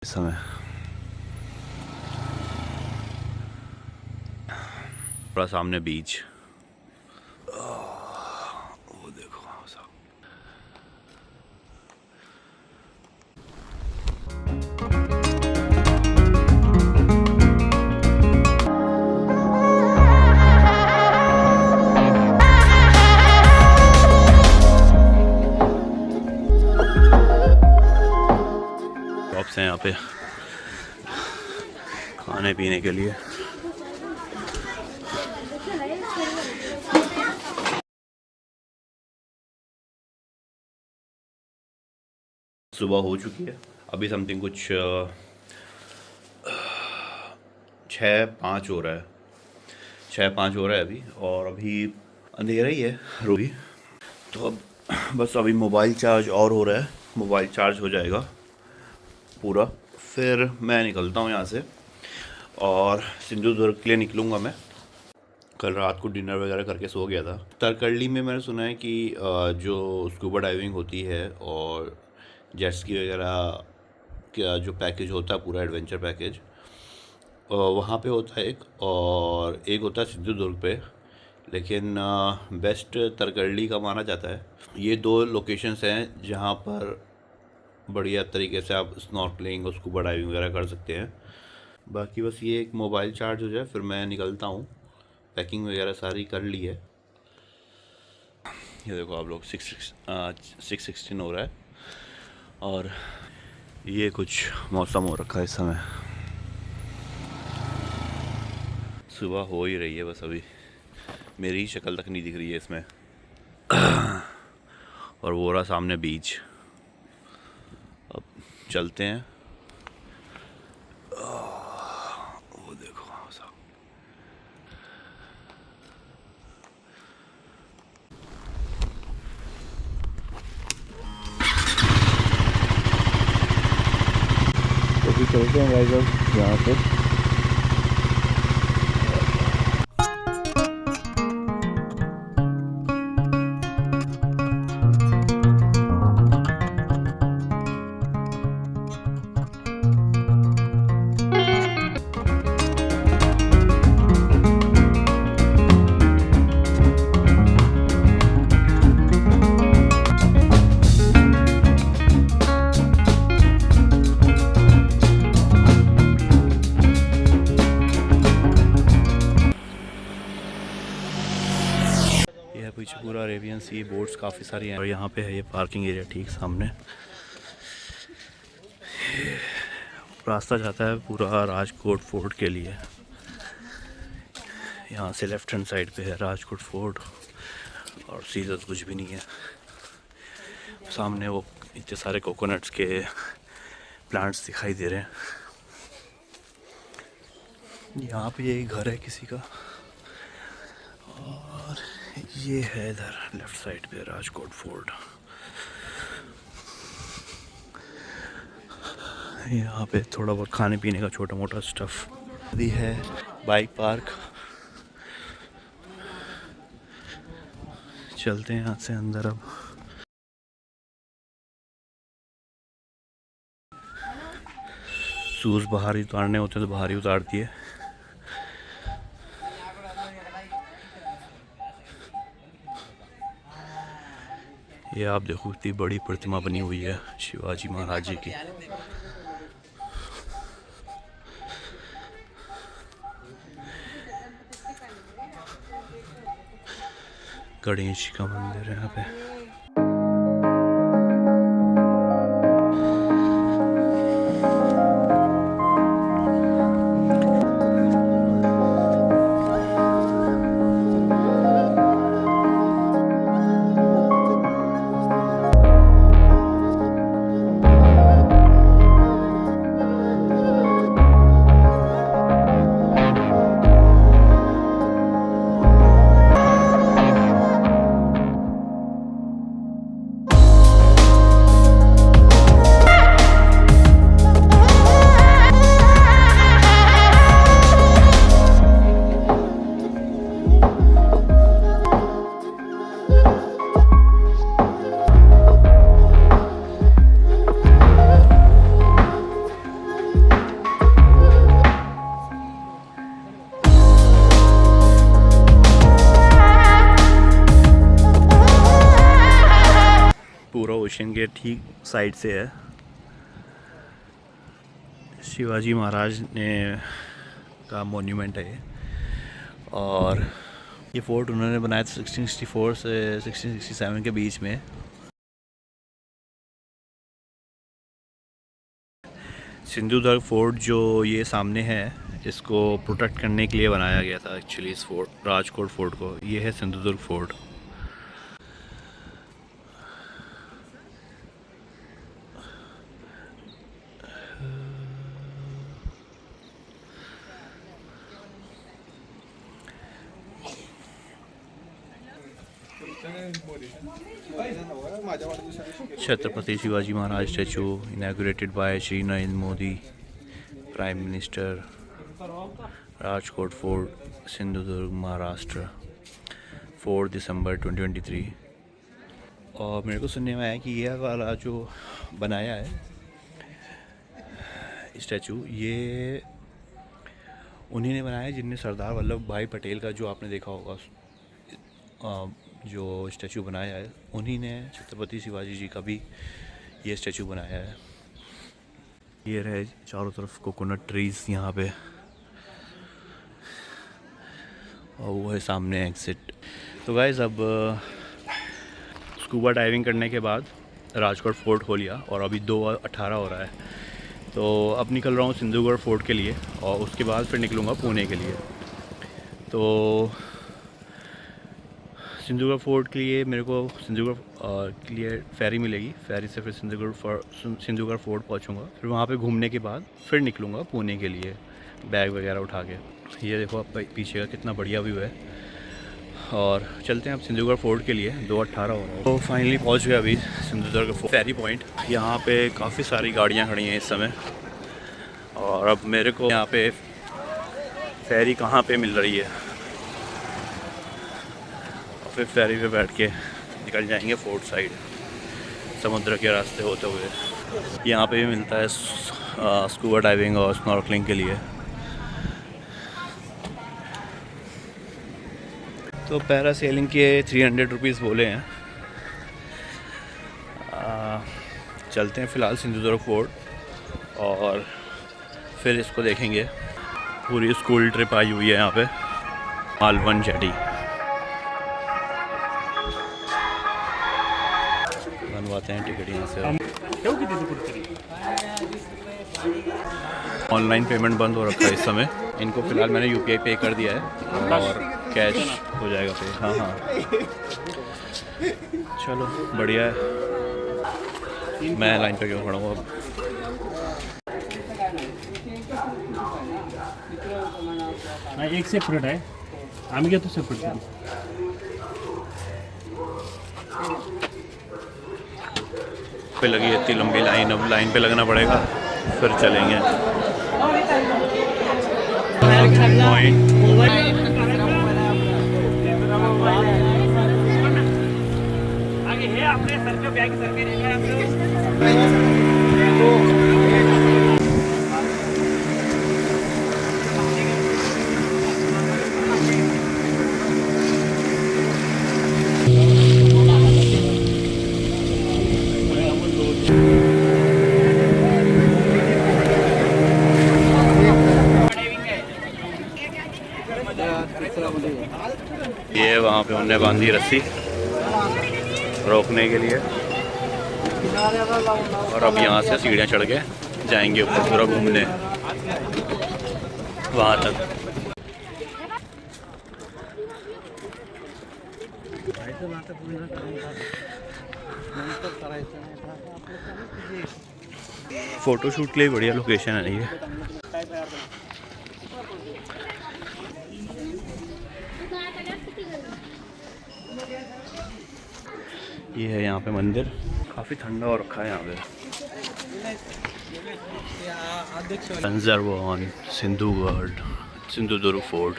इस समय थोड़ा सामने बीच, वो देखो सब। शॉप्स हैं यहाँ पे खाने पीने के लिए। सुबह हो चुकी है, अभी समथिंग कुछ 6-5 हो रहा है, 6-5 हो रहा है अभी, और अभी अंधेरा ही है रूबी। तो अब बस अभी मोबाइल चार्ज और हो रहा है, मोबाइल चार्ज हो जाएगा पूरा, फिर मैं निकलता हूँ यहाँ से और सिंधुदुर्ग के लिए निकलूँगा मैं। कल रात को डिनर वगैरह करके सो गया था। तरकरली में मैंने सुना है कि जो स्कूबा डाइविंग होती है और जेट स्की वगैरह का जो पैकेज होता है, पूरा एडवेंचर पैकेज वहाँ पे होता है एक, और एक होता है सिंधुदुर्ग पे, लेकिन बेस्ट तरकरली का माना जाता है। ये 2 लोकेशंस हैं जहाँ पर बढ़िया तरीके से आप स्नॉर्कलिंग और स्कूबा डाइविंग वगैरह कर सकते हैं। बाकी बस ये एक मोबाइल चार्ज हो जाए फिर मैं निकलता हूँ। पैकिंग वगैरह सारी कर ली है। ये देखो आप लोग 6:16 हो रहा है और ये कुछ मौसम हो रखा है इस समय। सुबह हो ही रही है, बस अभी मेरी ही शक्ल तक नहीं दिख रही है इसमें। और वो रहा सामने बीच। अब चलते हैं। वो देखो सब। तो भी चलते हैं गाइस अब यहाँ से। पीछे पूरा अरेबियन सी, बोट्स काफ़ी सारी हैं और यहाँ पे है ये पार्किंग एरिया ठीक सामने। रास्ता जाता है पूरा राजकोट फोर्ट के लिए। यहाँ से लेफ्ट हैंड साइड पे है राजकोट फोर्ट और सीधा कुछ भी नहीं है। सामने वो इतने सारे कोकोनट्स के प्लांट्स दिखाई दे रहे हैं। यहाँ पे यही घर है किसी का, और ये है इधर लेफ्ट साइड पे राजकोट फोर्ट। यहाँ पे थोड़ा बहुत खाने पीने का छोटा मोटा स्टफ भी है। Bike park. चलते हैं यहाँ से अंदर अब। शूज़ बाहर ही उतारने होते हैं तो बाहर ही उतार दिए। ये आप देखो इतनी बड़ी प्रतिमा बनी हुई है शिवाजी महाराज जी की। गणेश जी का मंदिर है यहाँ पे। स्टेशन के ठीक साइड से है। शिवाजी महाराज ने का मॉन्यूमेंट है ये। और ये फोर्ट उन्होंने बनाया था 1664 से 1667 के बीच में। सिंधुदुर्ग फोर्ट जो ये सामने है, इसको प्रोटेक्ट करने के लिए बनाया गया था एक्चुअली इस फोर्ट, राजकोट फोर्ट को। ये है Sindhudurg fort. Chhatrapati Shivaji Maharaj statue inaugurated bye Shri Narendra Modi prime minister, Rajkot fort, Sindhudurg, Maharashtra, 4 दिसंबर 2023। और मेरे को सुनने में आया कि ये वाला जो बनाया है स्टैचू, ये उन्हीं ने बनाया है जिनने सरदार वल्लभ भाई पटेल का, जो आपने देखा होगा जो स्टैचू बनाया है, उन्हीं ने छत्रपति शिवाजी जी का भी ये स्टैचू बनाया है। ये रहे चारों तरफ कोकोनट ट्रीज यहाँ पे, और वो है सामने एग्जिट। तो गाइस अब स्कूबा डाइविंग करने के बाद राजकोट फोर्ट हो लिया और अभी 2:18 हो रहा है। तो अब निकल रहा हूँ सिंधुदुर्ग फोर्ट के लिए और उसके बाद फिर निकलूँगा पुणे के लिए। तो सिंधुदुर्ग फोर्ट के लिए मेरे को सिंधुदुर्ग के लिए फेरी मिलेगी, फेरी से फिर सिंधुदुर्ग फोर्ट पहुंचूंगा। फिर वहाँ पे घूमने के बाद फिर निकलूँगा पुणे के लिए बैग वगैरह उठा के। ये देखो अब पीछे का कितना बढ़िया व्यू है। और चलते हैं अब सिंधुदुर्ग फोर्ट के लिए। 2:18 हो रहा है। तो फाइनली पहुँच गया अभी सिंधुदुर्ग फेरी पॉइंट। यहाँ पर काफ़ी सारी गाड़ियाँ खड़ी हैं इस समय। और अब मेरे को यहाँ पे फेरी कहाँ पर मिल रही है, फिर फेरी पे बैठ के निकल जाएंगे फोर्ट साइड समुद्र के रास्ते होते हुए। यहाँ पे भी मिलता है स्कूबा डाइविंग और स्नॉर्कलिंग के लिए। तो पैरासेलिंग के 300 रुपीज़ बोले हैं। चलते हैं फ़िलहाल सिंधुदुर्ग फोर्ट और फिर इसको देखेंगे। पूरी स्कूल ट्रिप आई हुई है यहाँ पे, मालवन जेटी। बनवाते हैं टिकट यहाँ से। ऑनलाइन पेमेंट बंद हो रखा है इस समय। इनको फ़िलहाल मैंने UPI पे कर दिया है और कैश हो जाएगा पे। हाँ हाँ, चलो बढ़िया है। मैं लाइन पे क्यों खड़ा हूँ अब। एक सेपरेट है, आम्ही घेतो सेपरेट। पे लगी इतनी लंबी लाइन, अब लाइन पे लगना पड़ेगा फिर चलेंगे। ये वहाँ पे उन्होंने बांधी रस्सी रोकने के लिए। और अब यहाँ से सीढ़ियाँ चढ़ के जाएंगे ऊपर पूरा घूमने वहाँ तक। फोटोशूट के लिए बढ़िया लोकेशन है ये। ये है यहाँ पे मंदिर, काफ़ी ठंडा हो रखा है यहाँ पे। Conserve on Sindhudurg fort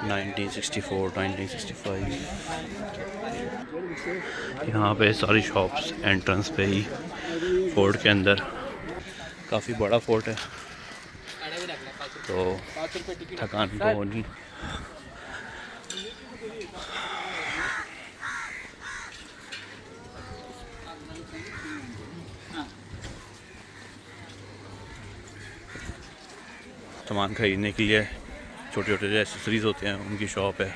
1964-1965। यहाँ पे सारी शॉप्स एंट्रेंस पे ही फोर्ट के अंदर। काफ़ी बड़ा फोर्ट है तो थकान तो होनी। सामान खरीदने के लिए, छोटे छोटे जो एसेसरीज होते हैं उनकी शॉप है।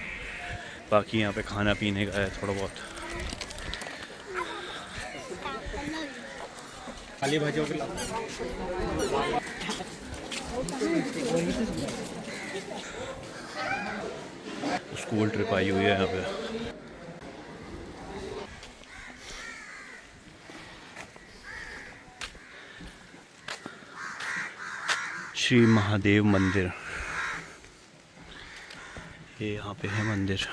बाकी यहाँ पे खाना पीने का है थोड़ा बहुत। खाली भाजियों के स्कूल ट्रिप आई हुई है यहाँ पे। श्री महादेव मंदिर, ये यहाँ पे है मंदिर।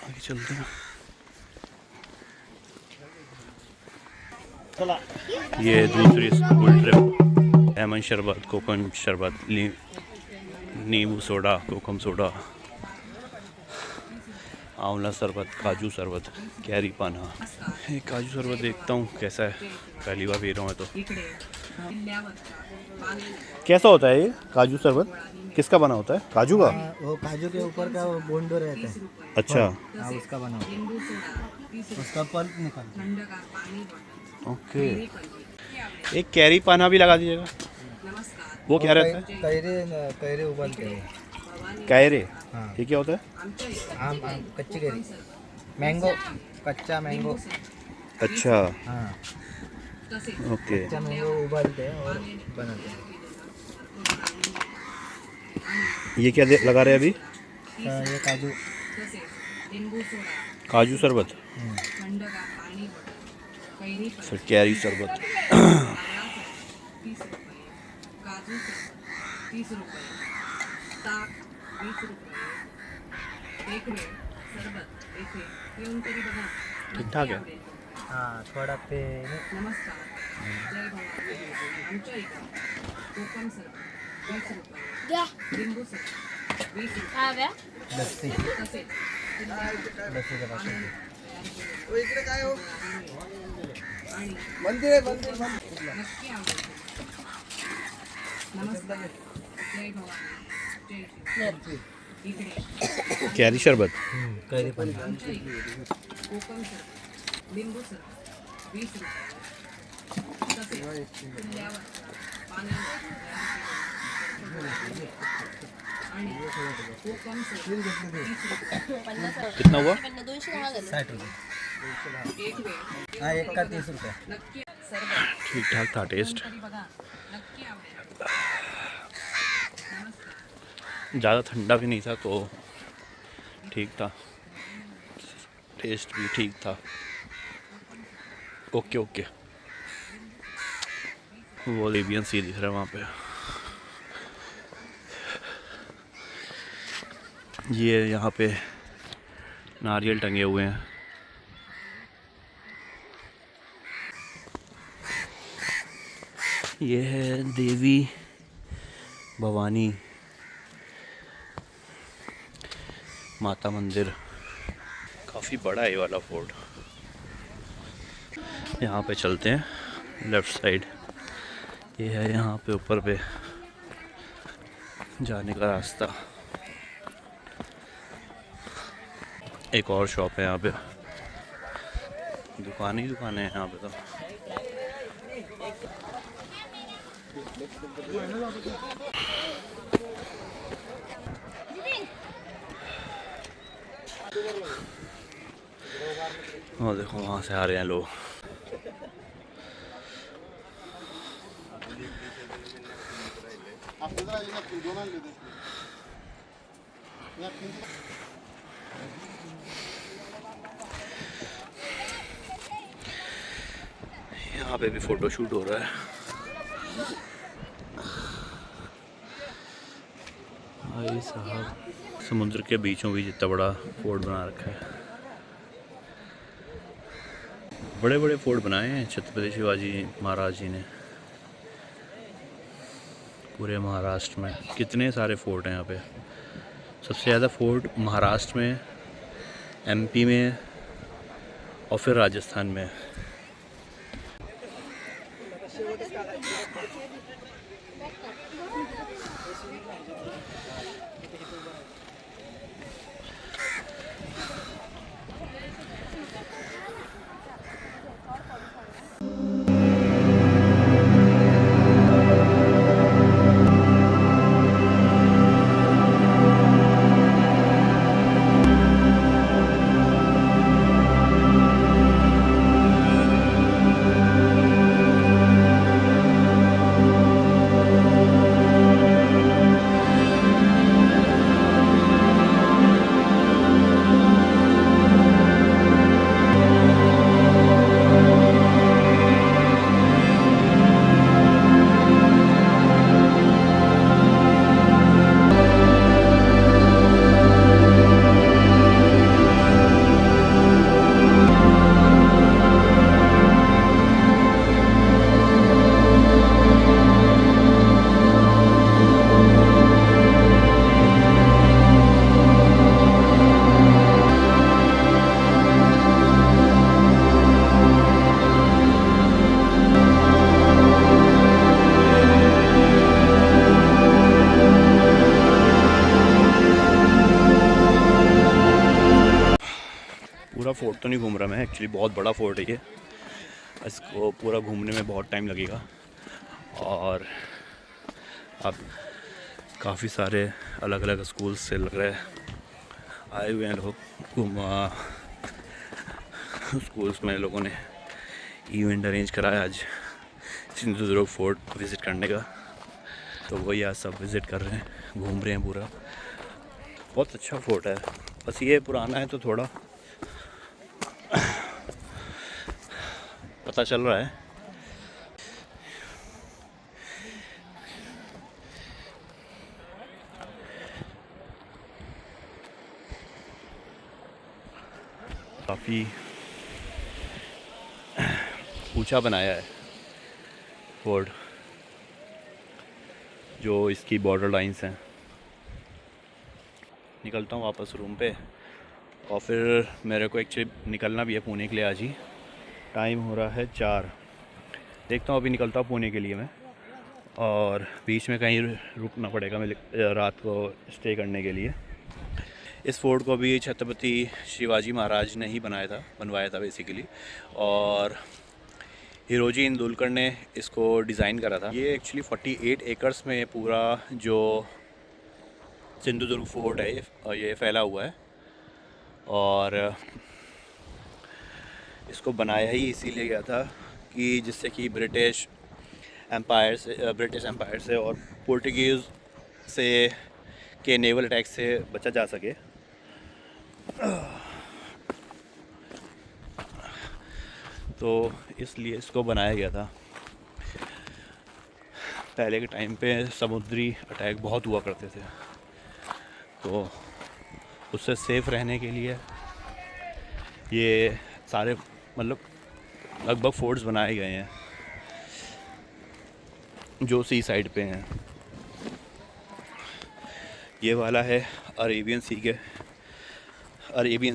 आगे चलते हैं। ये दूसरी स्कूल ट्रिप। लेमन शरबत, कोकम शरबत, नींबू सोडा, कोकम सोडा, आंवला शरबत, काजू शरबत, कैरी पाना। ये काजू शरबत देखता हूँ कैसा है, पहली बार पी रहा हूँ। तो कैसा होता है ये काजू शरबत? किसका बना होता है? काजू का? वो काजू के ऊपर का वो बोंडो रहता है। अच्छा, हाँ, उसका बना होता है। उसका पल्प निकाल। ओके। एक कैरी पाना भी लगा दीजिएगा। वो क्या रहता है? कैरे उबालते हैं। कैरे? हाँ। ये क्या होता है? आम कच्ची कैरी, मैंगो, कच्चा मैंगो। अच्छा, हाँ, ओके। कच्चा मैंगो उबालते हैं और बनाते हैं। ये क्या लगा रहे हैं अभी? ये काजू, काजू शरबत, फिर कैरी शरबत। ठीक ठाक है। हाँ, थोड़ा पे लस्सी, लस्सी का मंदिर कैरी शरबत। कैरी पानी। कितना हुआ? 60 रुपये। हाँ, एक का 30 रुपये। ठीक ठाक था टेस्ट। ज़्यादा ठंडा भी नहीं था तो ठीक था, टेस्ट भी ठीक था। Okay okay. वो अरेबियन सी दिख रहा है वहाँ पे। ये यहाँ पे नारियल टंगे हुए हैं। ये है देवी भवानी माता मंदिर। काफ़ी बड़ा है ये वाला फोर्ट। यहाँ पे चलते हैं लेफ़्ट साइड। ये है यहाँ पे ऊपर पे जाने का रास्ता। एक और शॉप है यहाँ पे, दुकानें ही दुकानें हैं यहाँ पे तो। और देखो वहाँ से आ रहे हैं लोग। यहाँ पे भी फोटो शूट हो रहा है। भाई साहब, समुद्र के बीचों बीच इतना बड़ा फोर्ट बना रखा है। बड़े बड़े फोर्ट बनाए हैं छत्रपति शिवाजी महाराज जी ने पूरे महाराष्ट्र में। कितने सारे फोर्ट हैं यहाँ पे। सबसे ज़्यादा फोर्ट महाराष्ट्र में, एमपी में और फिर राजस्थान में। फोर्ट तो नहीं घूम रहा मैं, एक्चुअली बहुत बड़ा फोर्ट है ये, इसको पूरा घूमने में बहुत टाइम लगेगा। और अब काफ़ी सारे अलग अलग स्कूल से लग रहे आए हुए हैं लोग स्कूल्स में। लोगों ने इवेंट अरेंज कराया आज सिंधुदुर्ग फोर्ट विज़िट करने का, तो वही आज सब विज़िट कर रहे हैं, घूम रहे हैं पूरा। बहुत अच्छा फोर्ट है, बस ये पुराना है तो थोड़ा पता चल रहा है। काफ़ी ऊंचा बनाया है फोर्ट, जो इसकी बॉर्डर लाइंस हैं। निकलता हूँ वापस रूम पे, और फिर मेरे को एक्चुअली निकलना भी है पुणे के लिए आज ही। टाइम हो रहा है 4, देखता हूँ अभी निकलता हूँ पुणे के लिए मैं, और बीच में कहीं रुकना पड़ेगा मैं रात को स्टे करने के लिए। इस फोर्ट को भी छत्रपति शिवाजी महाराज ने ही बनवाया था बेसिकली, और हिरोजी इंदुलकर ने इसको डिज़ाइन करा था। ये एक्चुअली 48 एकर्स में पूरा जो सिंधुदुर्ग फोर्ट है ये फैला हुआ है, और इसको बनाया ही इसीलिए गया था कि जिससे कि ब्रिटिश एम्पायर से और पोर्टुगीज़ से के नेवल अटैक से बचा जा सके। तो इसलिए इसको बनाया गया था। पहले के टाइम पे समुद्री अटैक बहुत हुआ करते थे, तो उससे सेफ रहने के लिए ये सारे मतलब लगभग फोर्ट्स बनाए गए हैं जो सी साइड पे हैं। ये वाला है अरेबियन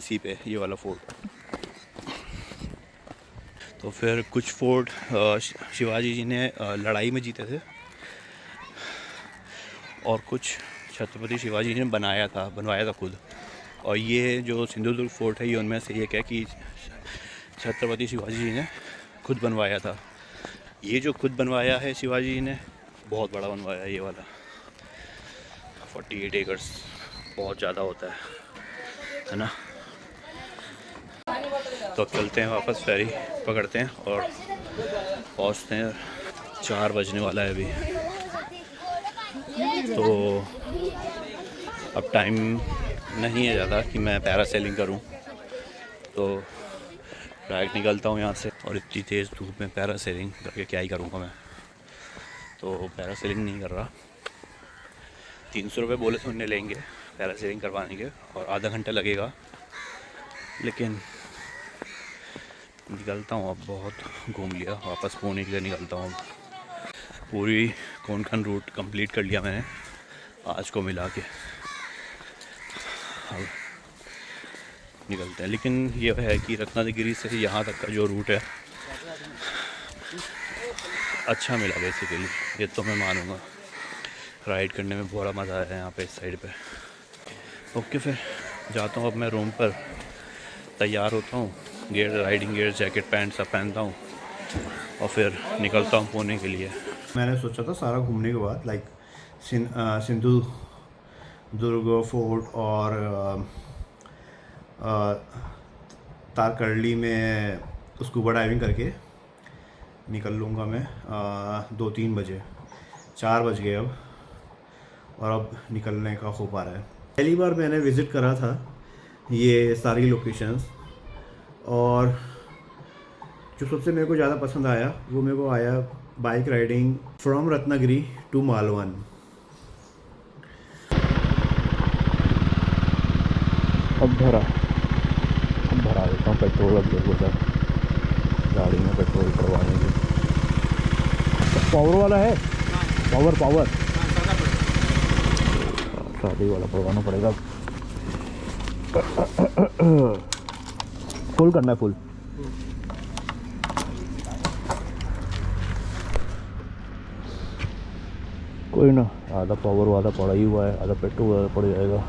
सी पे ये वाला फोर्ट। तो फिर कुछ फोर्ट शिवाजी जी ने लड़ाई में जीते थे, और कुछ छत्रपति शिवाजी जी ने बनवाया था खुद। और ये जो सिंधुदुर्ग फोर्ट है ये उनमें से एक है कि छत्रपति शिवाजी जी ने खुद बनवाया था। ये जो खुद बनवाया है शिवाजी जी ने, बहुत बड़ा बनवाया है ये वाला, 48 एकर्स, बहुत ज़्यादा होता है ना। तो अब चलते हैं वापस, फेरी पकड़ते हैं और पहुंचते हैं। 4 बजने वाला है अभी, तो अब टाइम नहीं है ज़्यादा कि मैं पैरासेलिंग करूं, तो डायरेक्ट निकलता हूं यहाँ से। और इतनी तेज़ धूप में पैरासेलिंग करके क्या ही करूँगा मैं, तो पैरासेलिंग नहीं कर रहा। 300 रुपये बोले थे उन्हें लेंगे पैरासेलिंग करवाने के, और आधा घंटा लगेगा, लेकिन निकलता हूँ अब। बहुत घूम लिया, वापस पुणे के लिए निकलता हूँ। पूरी कोंकण रूट कंप्लीट कर लिया मैंने आज को मिला के। अब निकलते हैं, लेकिन ये है कि रत्नागिरी से यहाँ तक का जो रूट है अच्छा मिला बेसिकली, ये तो मैं मानूँगा। राइड करने में बड़ा मज़ा आया है यहाँ पे इस साइड पे। ओके, फिर जाता हूँ अब मैं रूम पर, तैयार होता हूँ, राइडिंग गियर, जैकेट, पैंट सब पहनता हूँ, और फिर निकलता हूँ पुणे के लिए। मैंने सोचा था सारा घूमने के बाद लाइक सिंधुदुर्ग फोर्ट और तारकर्ली में स्कूबा डाइविंग करके निकल लूँगा मैं 2-3 बजे। 4 बज गए अब, और अब निकलने का हो पा रहा है। पहली बार मैंने विज़िट करा था ये सारी लोकेशंस, और जो सबसे मेरे को ज़्यादा पसंद आया वो मेरे को आया bike riding from Ratnagiri to Malvan. अब भरा देता हूँ पेट्रोल, अब देखो सर गाड़ी में पेट्रोल करवाने के। पावर वाला है, पावर शादी वाला करवाना पड़ेगा। फुल करना है, फुल। कोई ना, आधा पावर वाला पड़ा ही हुआ है, आधा पेट्रोल वाला पड़ जाएगा।